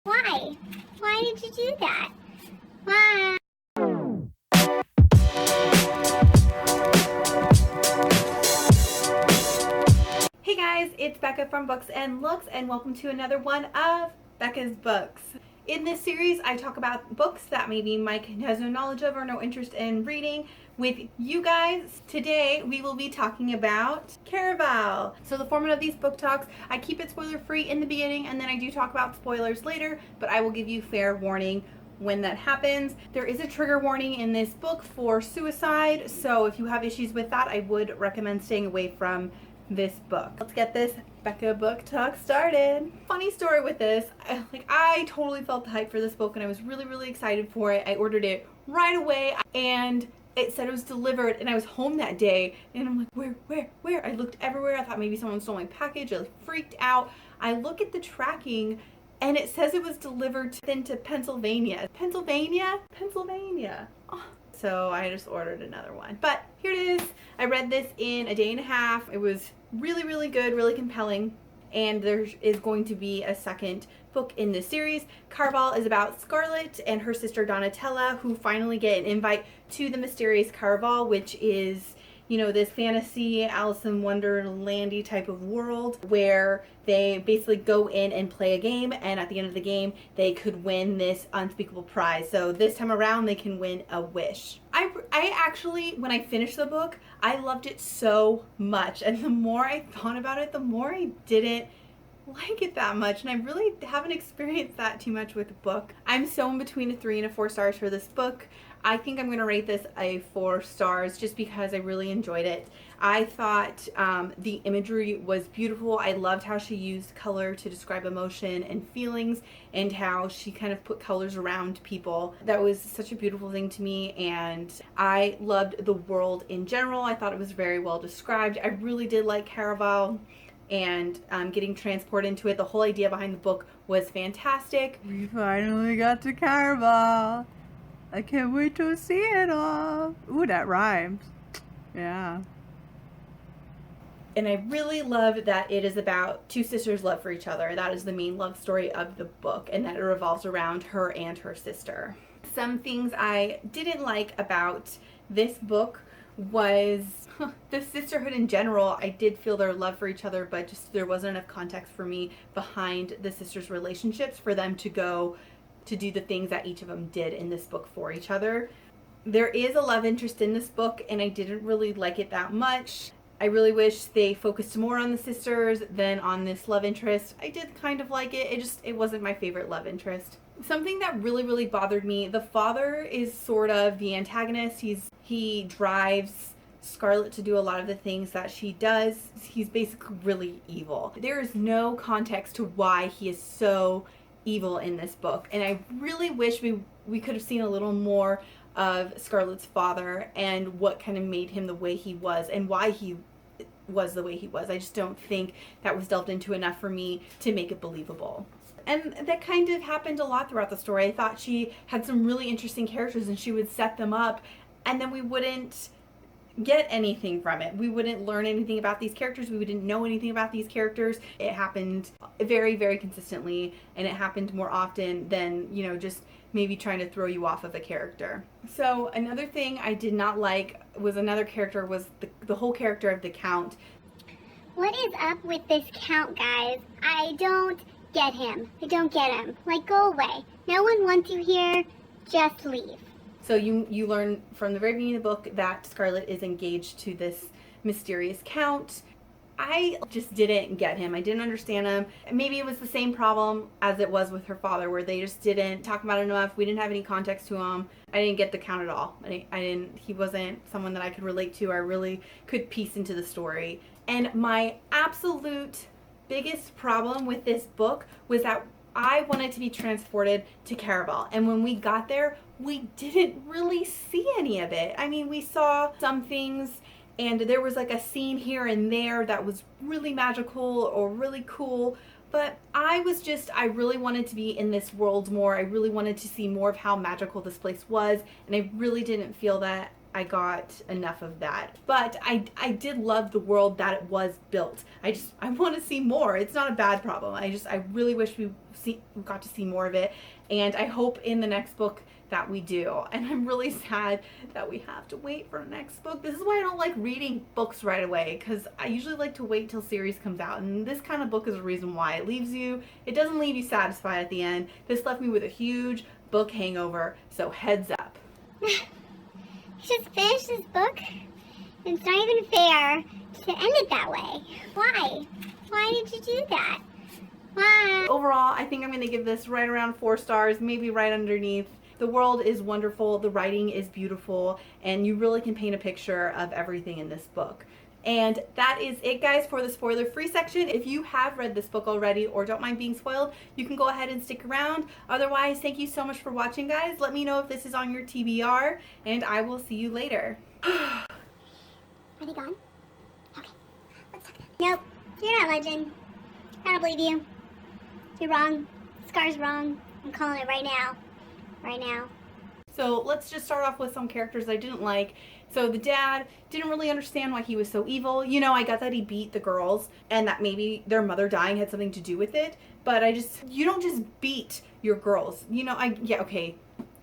Why? Why did you do that? Why? Hey guys, it's Becca from Books and Looks, and welcome to another one of Becca's Books. In this series, I talk about books that maybe Mike has no knowledge of or no interest in reading with you guys. Today, we will be talking about Caraval. So the format of these book talks, I keep it spoiler free in the beginning, and then I do talk about spoilers later, but I will give you fair warning when that happens. There is a trigger warning in this book for suicide, so if you have issues with that, I would recommend staying away from this book. Let's get this Becca book talk started. Funny story with this, I totally felt the hype for this book and I was really excited for it. I ordered it right away and it said it was delivered and I was home that day and I'm like, where? I looked everywhere. I thought maybe someone stole my package. I freaked out. I look at the tracking and it says it was delivered into Pennsylvania. Pennsylvania? Oh. So I just ordered another one. But here it is. I read this in a day and a half. It was really good, really compelling. And there is going to be a second book in this series. Caraval is about Scarlett and her sister Donatella, who finally get an invite to the mysterious Caraval, which is, you know, this fantasy Alice in Wonderlandy type of world where they basically go in and play a game, and at the end of the game they could win this unspeakable prize. So this time around they can win a wish. I actually, when I finished the book, I loved it so much, and the more I thought about it, the more I didn't like it that much, and I really haven't experienced that too much with the book. I'm so in between a 3 and a 4 stars for this book. I think I'm going to rate this a 4 stars just because I really enjoyed it. I thought the imagery was beautiful. I loved how she used color to describe emotion and feelings and how she kind of put colors around people. That was such a beautiful thing to me, and I loved the world in general. I thought it was very well described. I really did like Caraval and getting transported into it. The whole idea behind the book was fantastic. We finally got to Caraval. I can't wait to see it all. Ooh, that rhymes. Yeah. And I really love that it is about two sisters' love for each other. That is the main love story of the book, and that it revolves around her and her sister. Some things I didn't like about this book was the sisterhood in general. I did feel their love for each other, but just there wasn't enough context for me behind the sisters' relationships for them to go to do the things that each of them did in this book for each other. There is a love interest in this book, and I didn't really like it that much. I really wish they focused more on the sisters than on this love interest. I did kind of like it. It wasn't my favorite love interest. Something that really bothered me, the father is sort of the antagonist. He drives Scarlett to do a lot of the things that she does. He's basically really evil. There is no context to why he is so evil in this book, and I really wish we could have seen a little more of Scarlett's father and what kind of made him the way he was and why he was the way he was. I just don't think that was delved into enough for me to make it believable. And that kind of happened a lot throughout the story. I thought she had some really interesting characters and she would set them up and then we wouldn't get anything from it. We wouldn't learn anything about these characters. We wouldn't know anything about these characters. It happened very consistently, and it happened more often than, you know, just maybe trying to throw you off of a character. So another thing I did not like was the whole character of the Count. What is up with this Count, guys? I don't get him. Like, go away. No one wants you here. Just leave. So you learn from the very beginning of the book that Scarlett is engaged to this mysterious Count. I just didn't get him. I didn't understand him. Maybe it was the same problem as it was with her father, where they just didn't talk about it enough. We didn't have any context to him. I didn't get the Count at all. He wasn't someone that I could relate to. I really could piece into the story. And my absolute biggest problem with this book was that I wanted to be transported to Caraval, and when we got there, we didn't really see any of it. I mean, we saw some things, and there was like a scene here and there that was really magical or really cool, but I really wanted to be in this world more. I really wanted to see more of how magical this place was, and I really didn't feel that I got enough of that. But I did love the world that it was built. I want to see more. It's not a bad problem. I really wish we got to see more of it. And I hope in the next book that we do. And I'm really sad that we have to wait for the next book. This is why I don't like reading books right away, because I usually like to wait till series comes out. And this kind of book is a reason why. It doesn't leave you satisfied at the end. This left me with a huge book hangover, so heads up. You just finished this book? It's not even fair to end it that way. Why? Why did you do that? Why? Overall, I think I'm going to give this right around 4 stars, maybe right underneath. The world is wonderful, the writing is beautiful, and you really can paint a picture of everything in this book. And that is it, guys, for the spoiler-free section. If you have read this book already or don't mind being spoiled, you can go ahead and stick around. Otherwise, thank you so much for watching, guys. Let me know if this is on your TBR, and I will see you later. Are they gone? Okay, let's talk. Nope, you're not legend. I don't believe you. You're wrong. Scar's wrong. I'm calling it right now. Right now. So let's just start off with some characters I didn't like. So the dad, didn't really understand why he was so evil. You know, I got that he beat the girls and that maybe their mother dying had something to do with it. But you don't just beat your girls. You know, yeah, okay.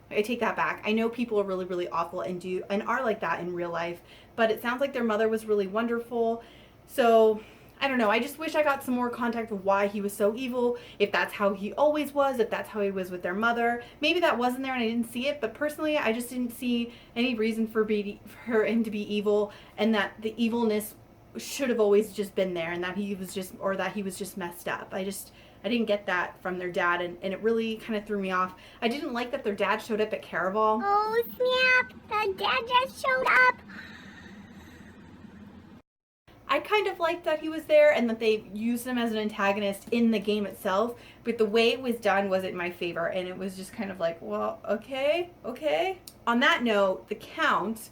I take that back. I know people are really, really awful and are like that in real life. But it sounds like their mother was really wonderful. So I don't know. I just wish I got some more context of why he was so evil, if that's how he always was, if that's how he was with their mother. Maybe that wasn't there and I didn't see it, but personally I just didn't see any reason for him to be evil, and that the evilness should have always just been there, and that he was just messed up. I didn't get that from their dad, and it really kind of threw me off. I didn't like that their dad showed up at Caraval. Oh snap! The dad just showed up! I kind of liked that he was there and that they used him as an antagonist in the game itself, but the way it was done wasn't my favor, and it was just kind of like, well, okay. On that note, the Count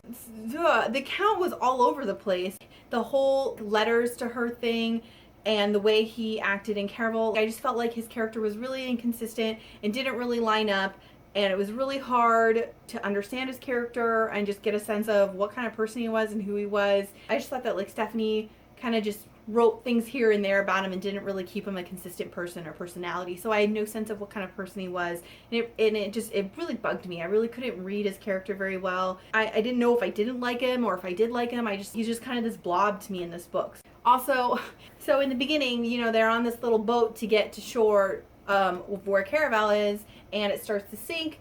was all over the place. The whole letters to her thing and the way he acted in Caraval, I just felt like his character was really inconsistent and didn't really line up. And it was really hard to understand his character and just get a sense of what kind of person he was and who he was. I just thought that like Stephanie kind of just wrote things here and there about him and didn't really keep him a consistent person or personality. So I had no sense of what kind of person he was. And it really bugged me. I really couldn't read his character very well. I didn't know if I didn't like him or if I did like him. He's just kind of this blob to me in this book. Also, so in the beginning, you know, they're on this little boat to get to shore where Caraval is, and it starts to sink,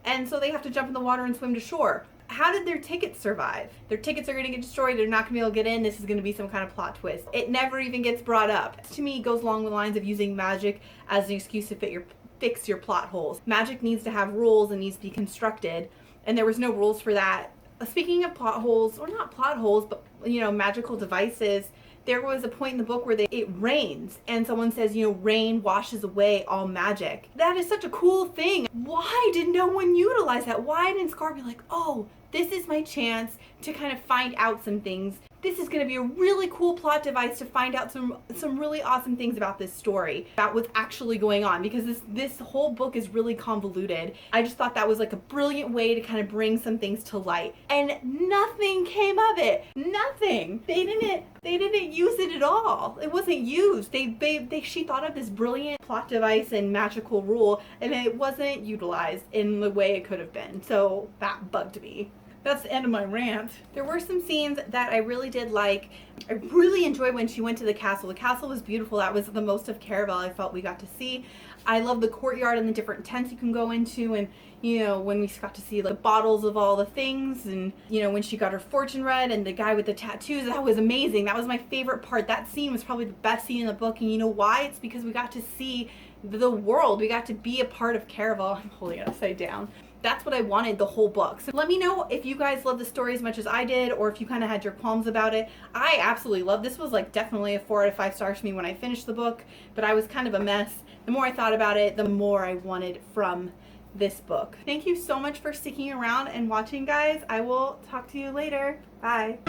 and so they have to jump in the water and swim to shore. How did their tickets survive? Their tickets are going to get destroyed. They're not going to be able to get in. This is going to be some kind of plot twist. It never even gets brought up. To me, it goes along the lines of using magic as an excuse to fix your plot holes. Magic needs to have rules and needs to be constructed, and there was no rules for that. Speaking of plot holes, or not plot holes, but you know, magical devices, there was a point in the book where it rains and someone says, you know, rain washes away all magic. That is such a cool thing. Why did no one utilize that? Why didn't Scar be like, oh, this is my chance to kind of find out some things. This is going to be a really cool plot device to find out some really awesome things about this story, about what's actually going on, because this whole book is really convoluted. I just thought that was like a brilliant way to kind of bring some things to light, and nothing came of it. Nothing. They didn't use it at all. It wasn't used. She thought of this brilliant plot device and magical rule, and it wasn't utilized in the way it could have been. So that bugged me. That's the end of my rant. There were some scenes that I really did like. I really enjoyed when she went to the castle. The castle was beautiful. That was the most of Caraval I felt we got to see. I love the courtyard and the different tents you can go into, and you know, when we got to see the bottles of all the things, and you know, when she got her fortune read and the guy with the tattoos, that was amazing. That was my favorite part. That scene was probably the best scene in the book, and you know why? It's because we got to see the world. We got to be a part of Caraval. I'm holding it upside down. That's what I wanted the whole book. So let me know if you guys love the story as much as I did, or if you kind of had your qualms about it. I absolutely loved this. Was like definitely a 4 out of 5 stars for me when I finished the book, but I was kind of a mess. The more I thought about it, the more I wanted from this book. Thank you so much for sticking around and watching, guys. I will talk to you later. Bye.